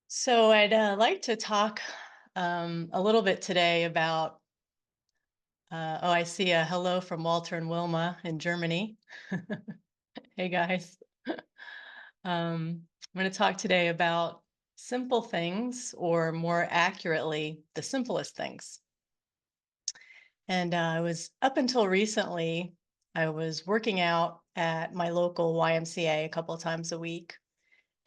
So I'd like to talk a little bit today about, I see a hello from Walter and Wilma in Germany. Hey guys. I'm going to talk today about simple things, or more accurately, the simplest things. And I was up until recently, I was working out at my local YMCA a couple of times a week,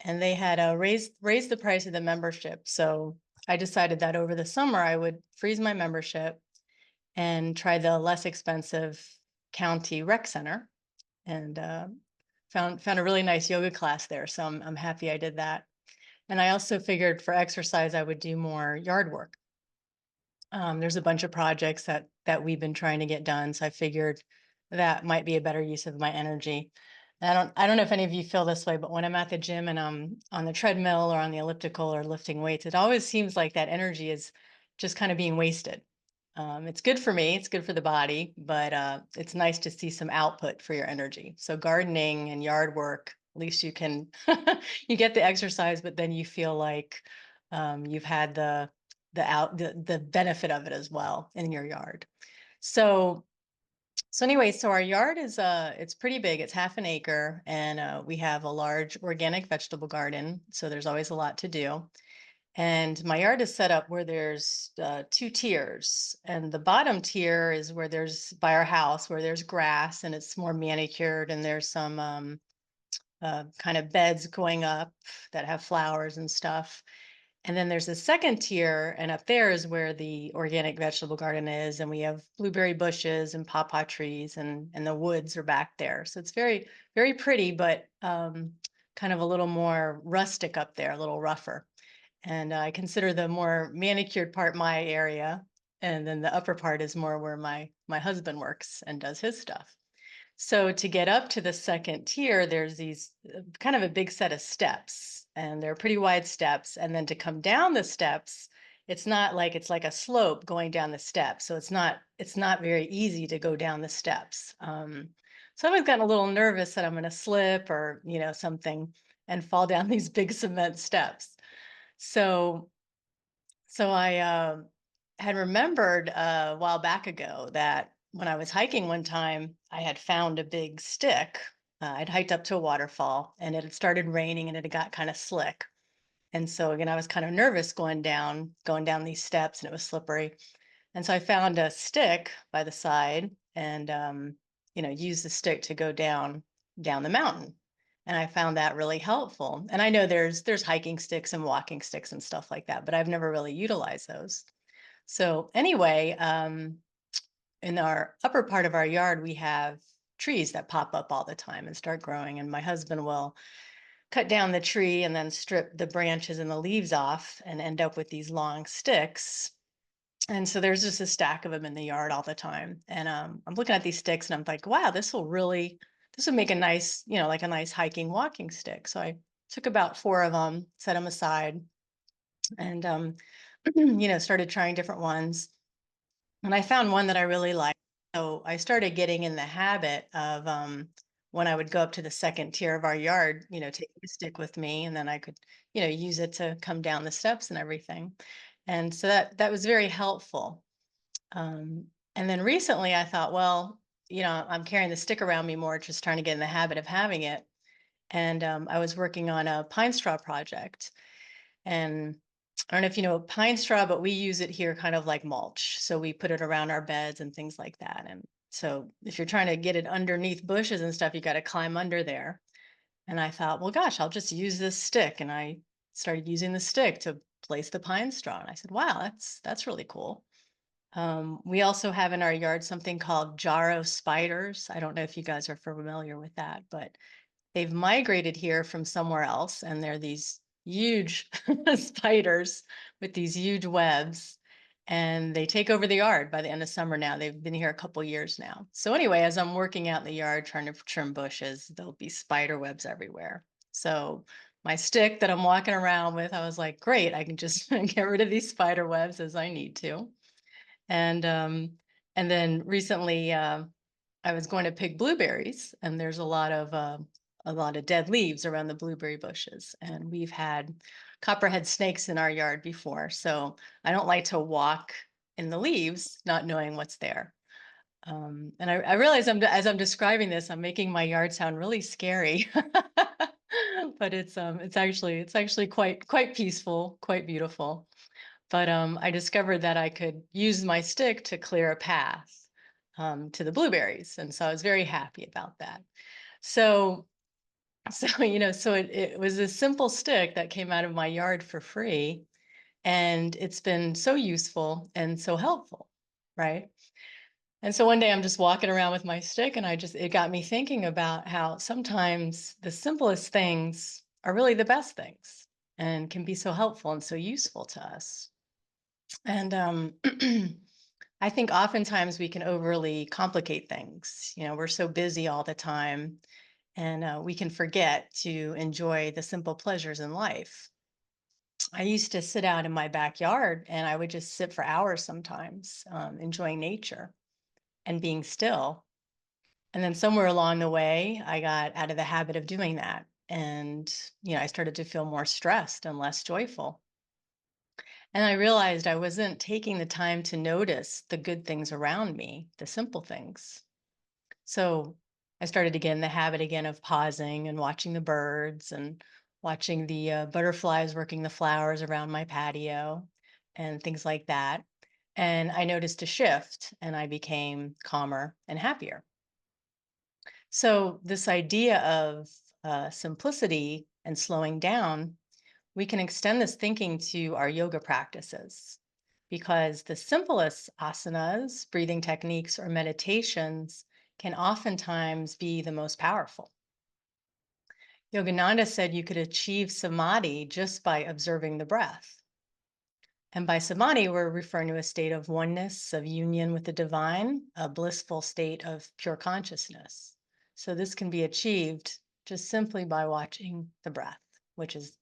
and they had raised the price of the membership. So I decided that over the summer I would freeze my membership and try the less expensive county rec center, and found a really nice yoga class there. So I'm happy I did that. And I also figured for exercise I would do more yard work. There's a bunch of projects that we've been trying to get done, so I figured that might be a better use of my energy. And I don't know if any of you feel this way, but when I'm at the gym and I'm on the treadmill or on the elliptical or lifting weights, it always seems like that energy is just kind of being wasted. It's good for me, it's good for the body, but it's nice to see some output for your energy. So gardening and yard work, at least you can you get the exercise, but then you feel like you've had the benefit of it as well in your yard. So anyway, so our yard is it's pretty big. It's half an acre, and we have a large organic vegetable garden. So there's always a lot to do. And my yard is set up where there's two tiers, and the bottom tier is where there's by our house where there's grass and it's more manicured, and there's some kind of beds going up that have flowers and stuff. And then there's a second tier, and up there is where the organic vegetable garden is, and we have blueberry bushes and pawpaw trees, and the woods are back there. So it's very, very pretty, but kind of a little more rustic up there, a little rougher. And I consider the more manicured part my area, and then the upper part is more where my husband works and does his stuff. So to get up to the second tier, there's these kind of a big set of steps, and they're pretty wide steps. And then to come down the steps, it's not like it's like a slope going down the steps. So it's not very easy to go down the steps. So I've always gotten a little nervous that I'm going to slip or something and fall down these big cement steps. So I had remembered a while back ago that when I was hiking one time, I had found a big stick. I'd hiked up to a waterfall, and it had started raining, and it had got kind of slick. And so again, I was kind of nervous going down these steps, and it was slippery. And so I found a stick by the side, and used the stick to go down the mountain. And I found that really helpful. And I know there's hiking sticks and walking sticks and stuff like that, but I've never really utilized those. So anyway, in our upper part of our yard, we have trees that pop up all the time and start growing. And my husband will cut down the tree and then strip the branches and the leaves off and end up with these long sticks. And so there's just a stack of them in the yard all the time. And I'm looking at these sticks and I'm like, wow, this would make a nice, like a nice hiking walking stick. So I took about 4 of them, set them aside, and started trying different ones. And I found one that I really liked. So I started getting in the habit of when I would go up to the second tier of our yard, taking a stick with me, and then I could, use it to come down the steps and everything. And so that was very helpful. And then recently I thought, well, I'm carrying the stick around me more, just trying to get in the habit of having it. And I was working on a pine straw project. And I don't know if you know pine straw, but we use it here kind of like mulch. So we put it around our beds and things like that. And so if you're trying to get it underneath bushes and stuff, you got to climb under there. And I thought, well, gosh, I'll just use this stick. And I started using the stick to place the pine straw. And I said, wow, that's really cool. We also have in our yard something called jarrow spiders. I don't know if you guys are familiar with that, but they've migrated here from somewhere else, and they're these huge spiders with these huge webs, and they take over the yard by the end of summer now. They've been here a couple years now. So anyway, as I'm working out in the yard trying to trim bushes, there'll be spider webs everywhere. So my stick that I'm walking around with, I was like, great, I can just get rid of these spider webs as I need to. And then recently, I was going to pick blueberries, and there's a lot of dead leaves around the blueberry bushes. And we've had copperhead snakes in our yard before, so I don't like to walk in the leaves, not knowing what's there. And I realize as I'm describing this, I'm making my yard sound really scary, but it's actually quite peaceful, quite beautiful. But I discovered that I could use my stick to clear a path to the blueberries, and so I was very happy about that. So, so it was a simple stick that came out of my yard for free, and it's been so useful and so helpful, right? And so one day I'm just walking around with my stick, and it got me thinking about how sometimes the simplest things are really the best things and can be so helpful and so useful to us. And I think oftentimes we can overly complicate things. We're so busy all the time, and we can forget to enjoy the simple pleasures in life. I used to sit out in my backyard, and I would just sit for hours sometimes, enjoying nature and being still. And then somewhere along the way, I got out of the habit of doing that. And, I started to feel more stressed and less joyful. And I realized I wasn't taking the time to notice the good things around me, the simple things. So I started to get in the habit again of pausing and watching the birds and watching the butterflies working the flowers around my patio and things like that. And I noticed a shift, and I became calmer and happier. So, this idea of simplicity and slowing down, we can extend this thinking to our yoga practices, because the simplest asanas, breathing techniques, or meditations can oftentimes be the most powerful. Yogananda said you could achieve samadhi just by observing the breath. And by samadhi, we're referring to a state of oneness, of union with the divine, a blissful state of pure consciousness. So this can be achieved just simply by watching the breath, which is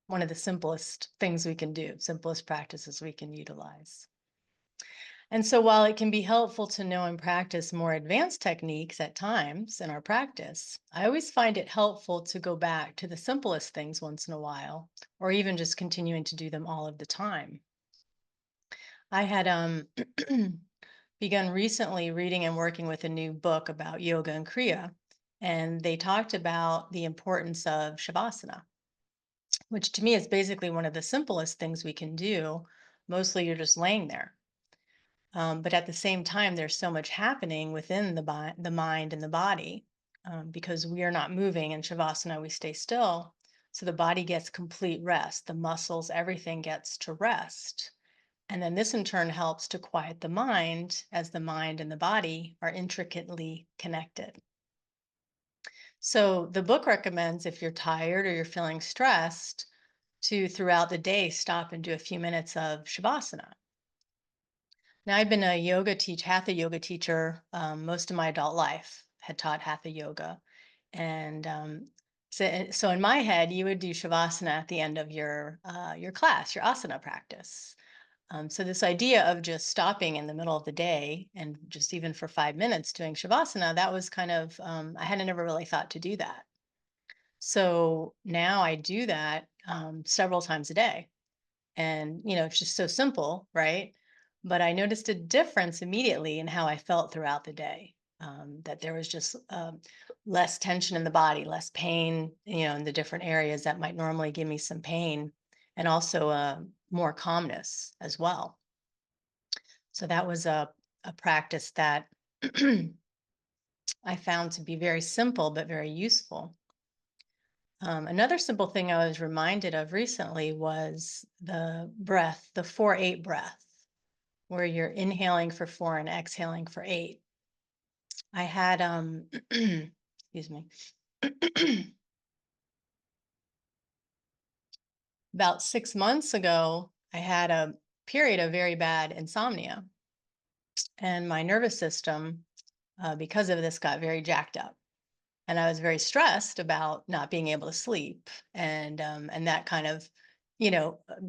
one of the simplest things we can do, simplest practices we can utilize. And so while it can be helpful to know and practice more advanced techniques at times in our practice, I always find it helpful to go back to the simplest things once in a while, or even just continuing to do them all of the time. I had begun recently reading and working with a new book about yoga and Kriya, and they talked about the importance of Shavasana, which to me is basically one of the simplest things we can do. Mostly you're just laying there. But at the same time, there's so much happening within the mind and the body, because we are not moving in Shavasana, we stay still. So the body gets complete rest, the muscles, everything gets to rest. And then this in turn helps to quiet the mind, as the mind and the body are intricately connected. So the book recommends, if you're tired or you're feeling stressed, to throughout the day stop and do a few minutes of Shavasana. Now, I've been a hatha yoga teacher most of my adult life, had taught hatha yoga. And so in my head, you would do Shavasana at the end of your class, your asana practice. So this idea of just stopping in the middle of the day and just even for 5 minutes doing Shavasana, that was kind of, I hadn't never really thought to do that. So now I do that several times a day. And, it's just so simple, right? But I noticed a difference immediately in how I felt throughout the day. That there was just less tension in the body, less pain, in the different areas that might normally give me some pain, and also more calmness as well. So that was a practice that I found to be very simple but very useful. Another simple thing I was reminded of recently was the breath, the 4-8 breath, where you're inhaling for 4 and exhaling for 8. I had, excuse me, about 6 months ago, I had a period of very bad insomnia, and my nervous system, because of this, got very jacked up. And I was very stressed about not being able to sleep, and that kind of,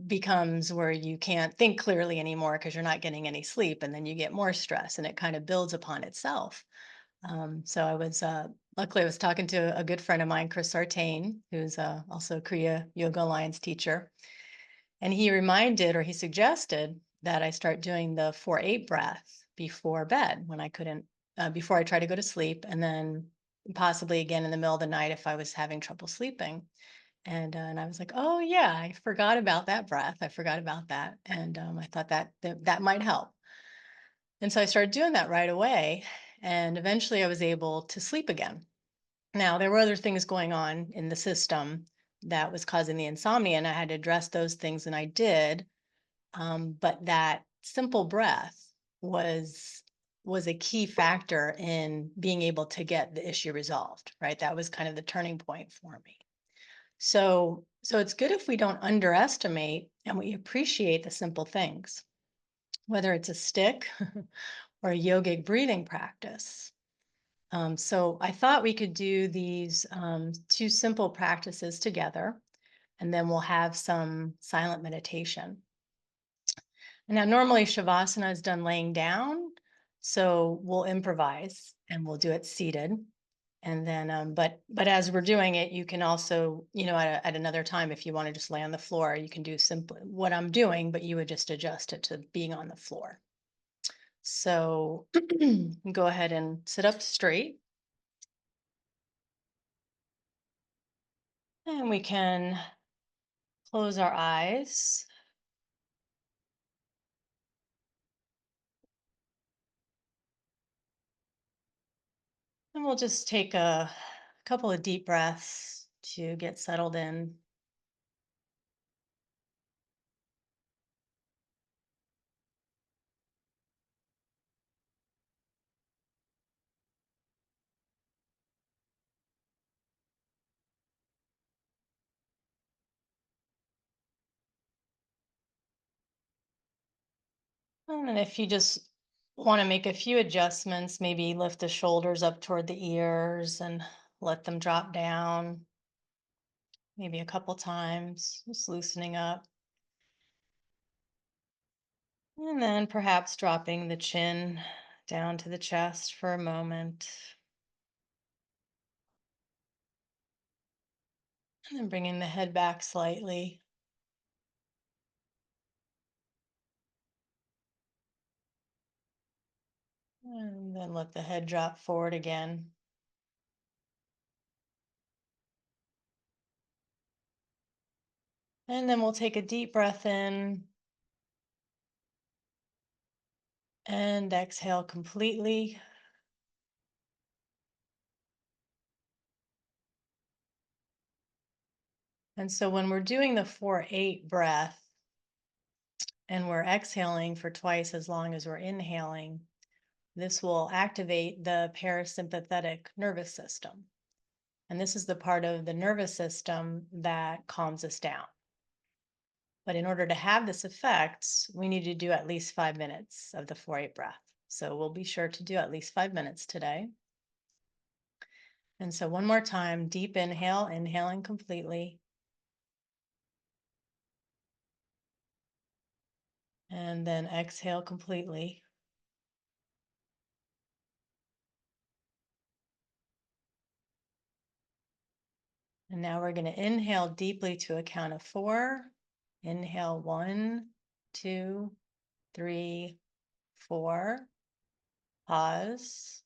becomes where you can't think clearly anymore because you're not getting any sleep, and then you get more stress, and it kind of builds upon itself. So I was luckily I was talking to a good friend of mine, Chris Sartain, who's also a Kriya Yoga Alliance teacher, and he suggested that I start doing the 4-8 breath before bed when I couldn't, before I try to go to sleep, and then possibly again in the middle of the night if I was having trouble sleeping. And I was like, oh yeah, I forgot about that breath. I forgot about that, and I thought that might help. And so I started doing that right away, and eventually I was able to sleep again. Now, there were other things going on in the system that was causing the insomnia, and I had to address those things, and I did. But that simple breath was was a key factor in being able to get the issue resolved, right? That was kind of the turning point for me. So it's good if we don't underestimate and we appreciate the simple things, whether it's a stick or a yogic breathing practice. So I thought we could do these two simple practices together, and then we'll have some silent meditation. Now, normally Shavasana is done laying down, so we'll improvise and we'll do it seated. And then, but as we're doing it, you can also, at another time, if you want to just lay on the floor, you can do simply what I'm doing, but you would just adjust it to being on the floor. So go ahead and sit up straight. And we can close our eyes. And we'll just take a couple of deep breaths to get settled in. And then if you just want to make a few adjustments, maybe lift the shoulders up toward the ears and let them drop down, maybe a couple times, just loosening up. And then perhaps dropping the chin down to the chest for a moment. And then bringing the head back slightly. And then let the head drop forward again. And then we'll take a deep breath in and exhale completely. And so when we're doing the 4-8 breath and we're exhaling for twice as long as we're inhaling, this will activate the parasympathetic nervous system. And this is the part of the nervous system that calms us down. But in order to have this effect, we need to do at least 5 minutes of the 4-8 breath. So we'll be sure to do at least 5 minutes today. And so one more time, deep inhale, inhaling completely. And then exhale completely. And now we're going to inhale deeply to a count of 4. Inhale 1, 2, 3, 4. Pause.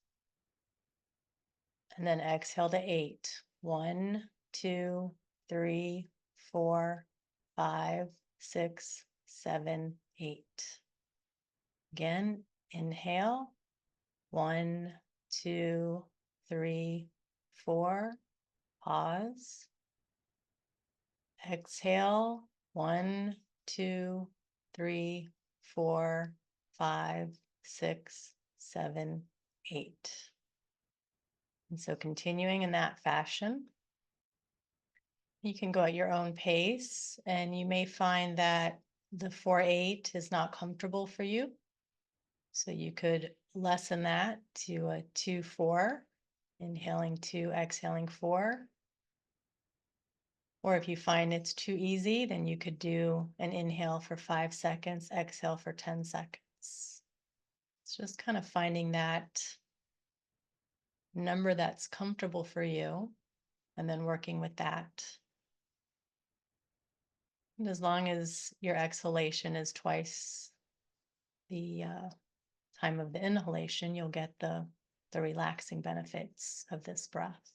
And then exhale to 8. 1, 2, 3, 4, 5, 6, 7, 8. Again, inhale. 1, 2, 3, 4. Pause. Exhale. 1, 2, 3, 4, 5, 6, 7, 8. And so continuing in that fashion, you can go at your own pace, and you may find that the 4-8 is not comfortable for you. So you could lessen that to a 2, 4, inhaling 2, exhaling 4. Or if you find it's too easy, then you could do an inhale for 5 seconds, exhale for 10 seconds. It's just kind of finding that number that's comfortable for you and then working with that. And as long as your exhalation is twice the time of the inhalation, you'll get the relaxing benefits of this breath.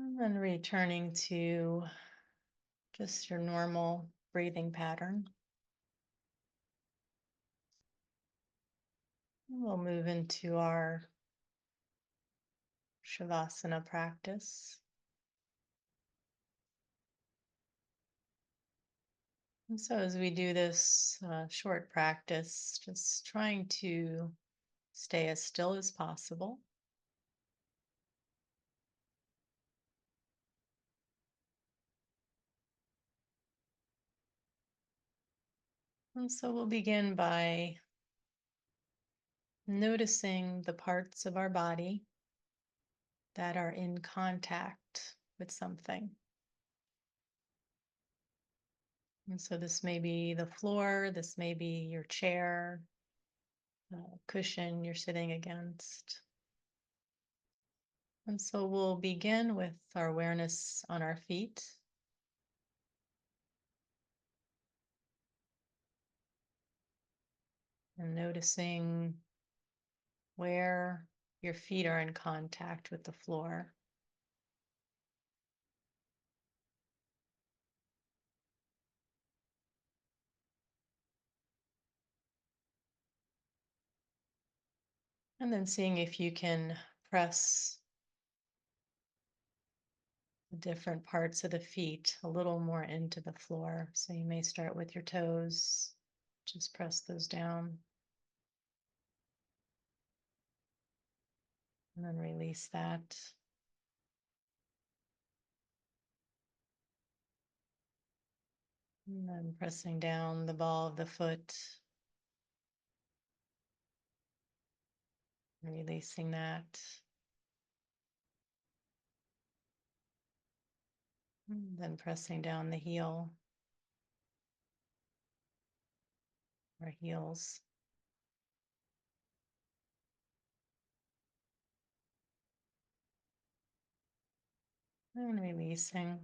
And then returning to just your normal breathing pattern. We'll move into our Shavasana practice. And so, as we do this short practice, just trying to stay as still as possible. And so, we'll begin by noticing the parts of our body that are in contact with something. And so, this may be the floor, this may be your chair, cushion you're sitting against. And so we'll begin with our awareness on our feet. And noticing where your feet are in contact with the floor. And then seeing if you can press the different parts of the feet a little more into the floor. So you may start with your toes, just press those down. And then release that. And then pressing down the ball of the foot, releasing that. And then pressing down the heel or heels. And releasing.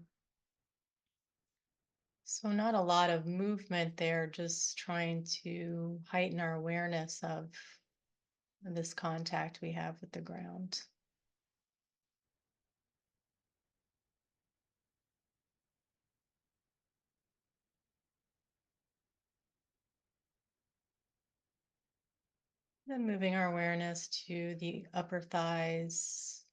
So not a lot of movement there, just trying to heighten our awareness of this contact we have with the ground. Then moving our awareness to the upper thighs,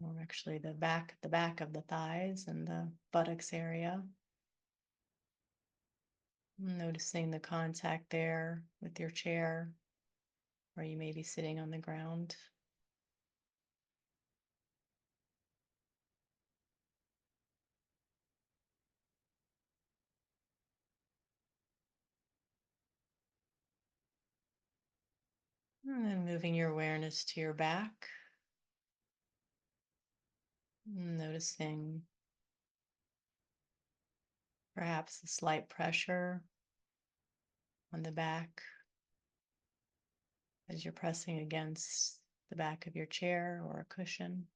or actually the back of the thighs and the buttocks area. Noticing the contact there with your chair, or you may be sitting on the ground. And then moving your awareness to your back, noticing perhaps a slight pressure on the back as you're pressing against the back of your chair or a cushion.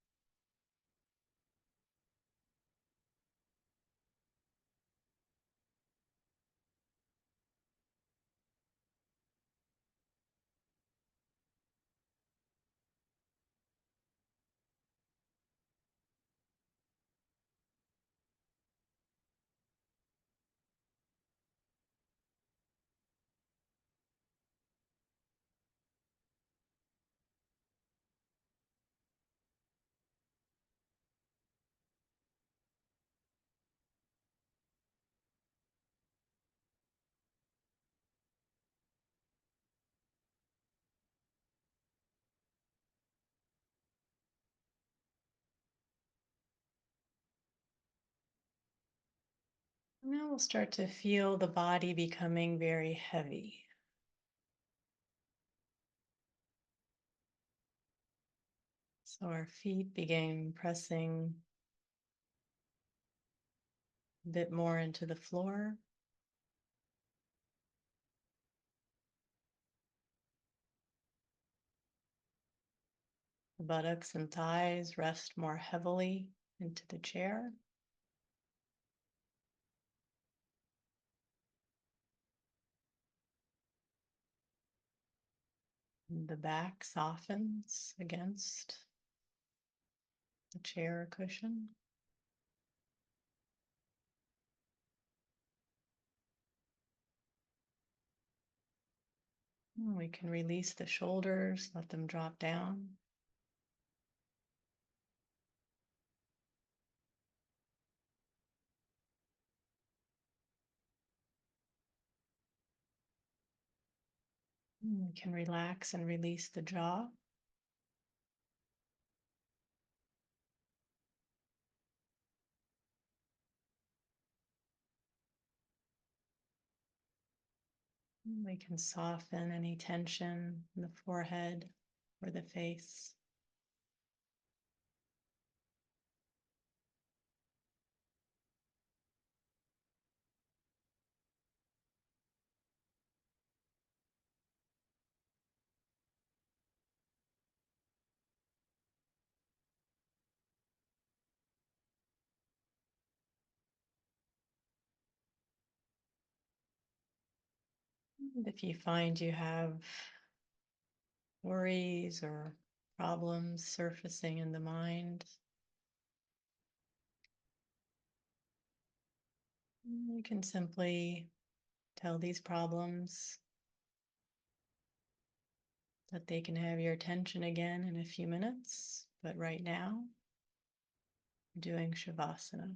Now we'll start to feel the body becoming very heavy. So our feet begin pressing a bit more into the floor. The buttocks and thighs rest more heavily into the chair. The back softens against the chair or cushion. We can release the shoulders, let them drop down. We can relax and release the jaw. We can soften any tension in the forehead or the face. And if you find you have worries or problems surfacing in the mind, you can simply tell these problems that they can have your attention again in a few minutes, but right now, doing Shavasana.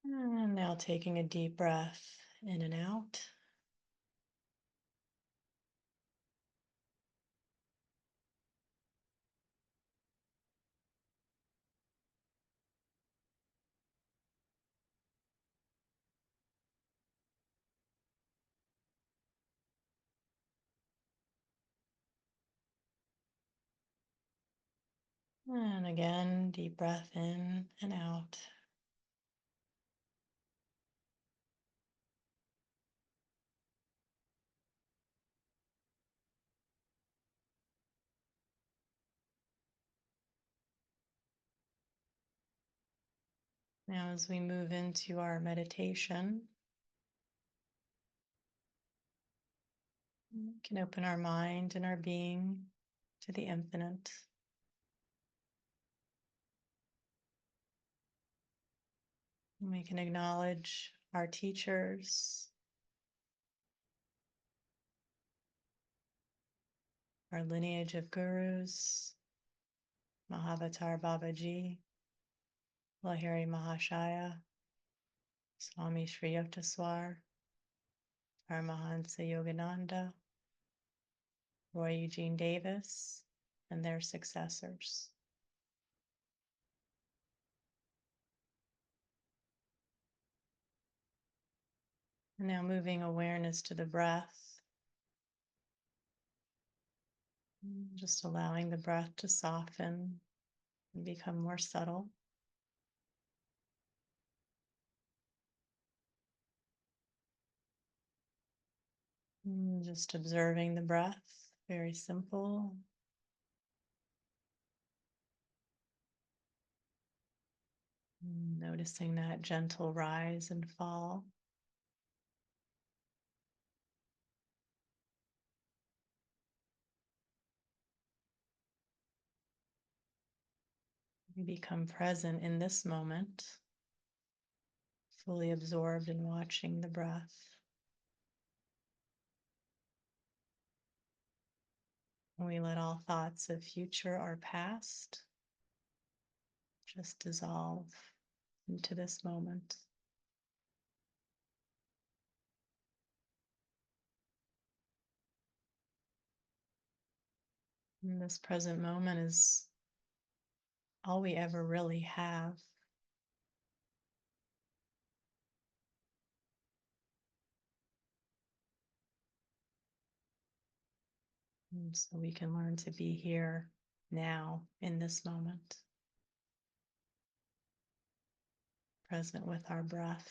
And now taking a deep breath in and out. And again, deep breath in and out. Now, as we move into our meditation, we can open our mind and our being to the infinite. And we can acknowledge our teachers, our lineage of gurus, Mahavatar Babaji, Lahiri Mahashaya, Swami Sri Yukteswar, Paramahansa Yogananda, Roy Eugene Davis, and their successors. And now moving awareness to the breath, just allowing the breath to soften and become more subtle. Just observing the breath, very simple. Noticing that gentle rise and fall. We become present in this moment, fully absorbed in watching the breath. We let all thoughts of future or past just dissolve into this moment. And this present moment is all we ever really have. And so we can learn to be here now in this moment, present with our breath.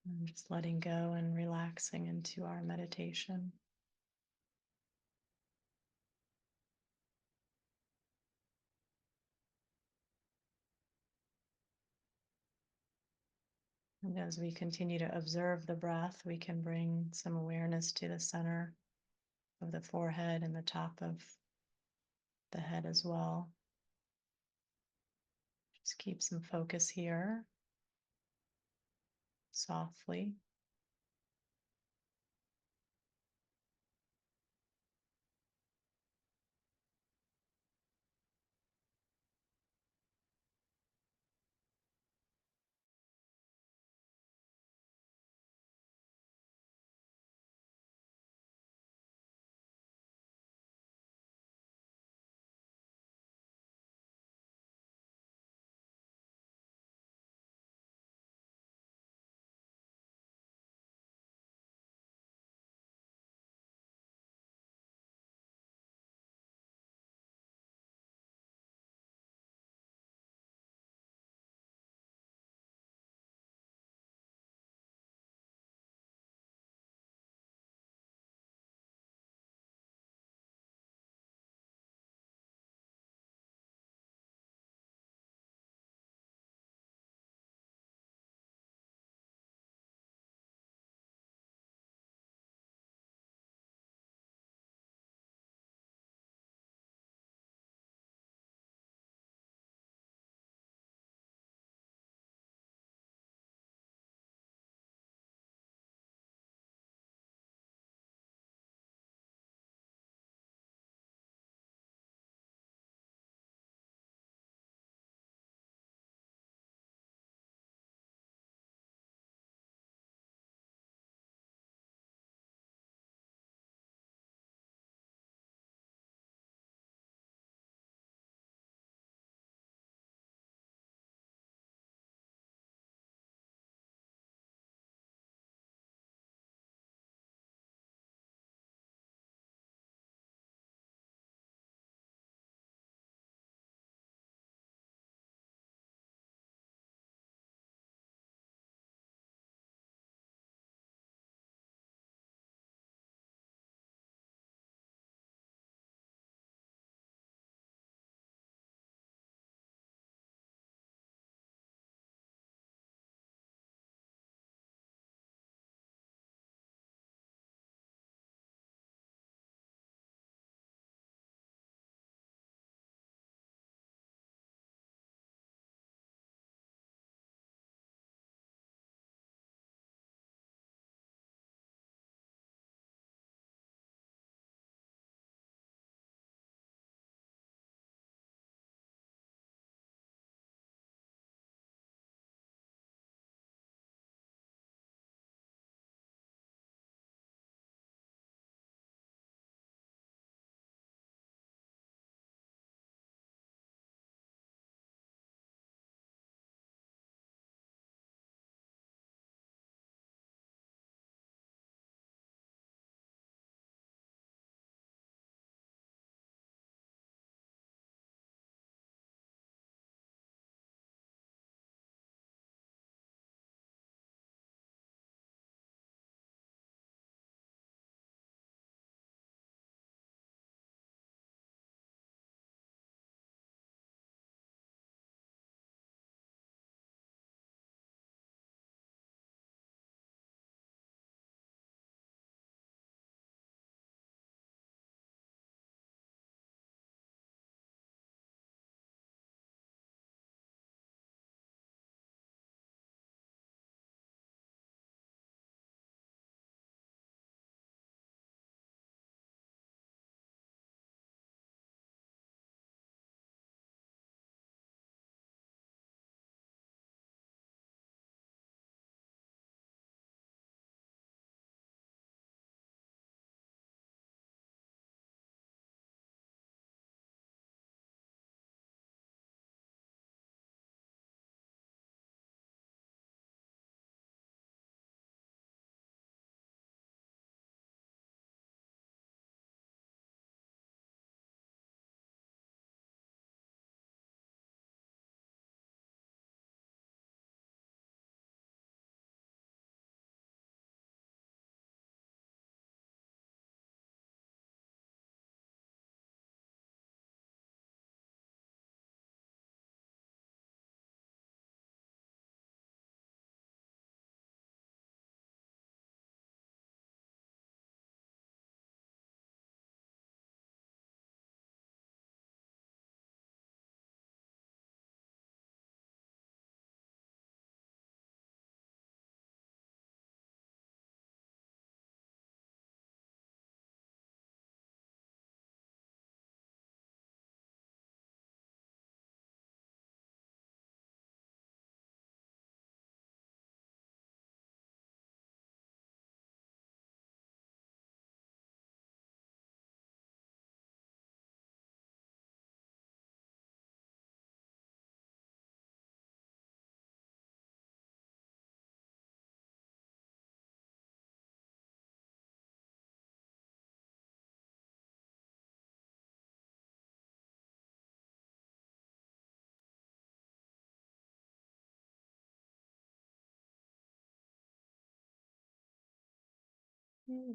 And just letting go and relaxing into our meditation. And as we continue to observe the breath, we can bring some awareness to the center of the forehead and the top of the head as well. Just keep some focus here, softly.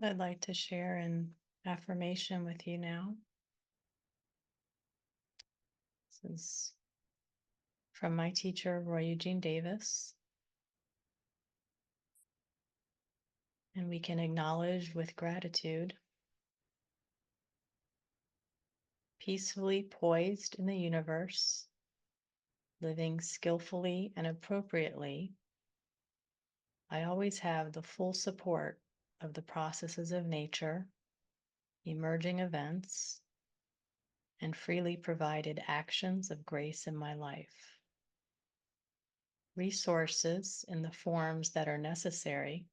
I'd like to share an affirmation with you now. This is from my teacher, Roy Eugene Davis. And we can acknowledge with gratitude, peacefully poised in the universe, living skillfully and appropriately. I always have the full support of the processes of nature, emerging events, and freely provided actions of grace in my life. Resources in the forms that are necessary,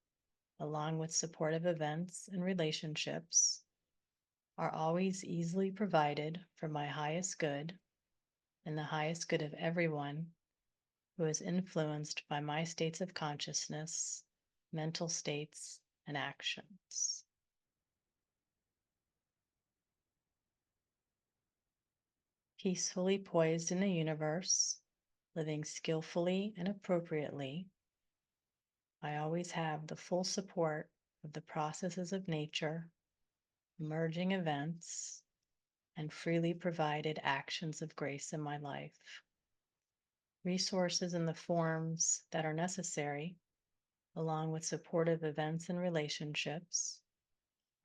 along with supportive events and relationships, are always easily provided for my highest good and the highest good of everyone who is influenced by my states of consciousness, mental states, and actions. Peacefully poised in the universe, living skillfully and appropriately, I always have the full support of the processes of nature, emerging events, and freely provided actions of grace in my life. Resources in the forms that are necessary, along with supportive events and relationships,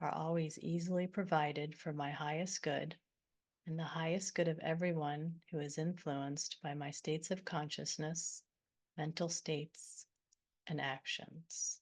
are always easily provided for my highest good and the highest good of everyone who is influenced by my states of consciousness, mental states, and actions.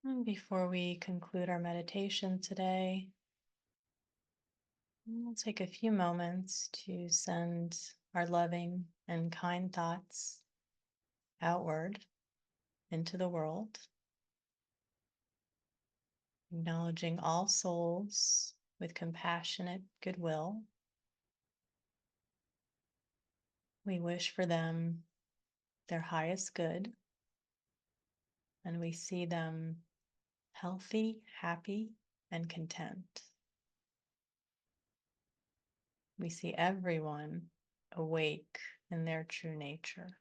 And before we conclude our meditation today, we'll take a few moments to send our loving and kind thoughts outward into the world, acknowledging all souls with compassionate goodwill. We wish for them their highest good, and we see them healthy, happy, and content. We see everyone awake in their true nature.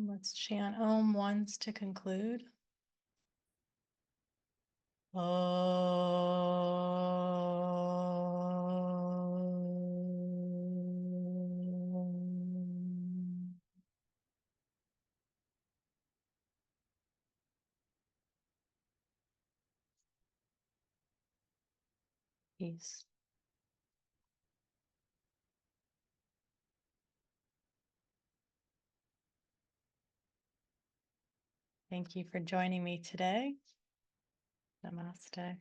Let's chant Om once to conclude. Om. Peace. Thank you for joining me today. Namaste.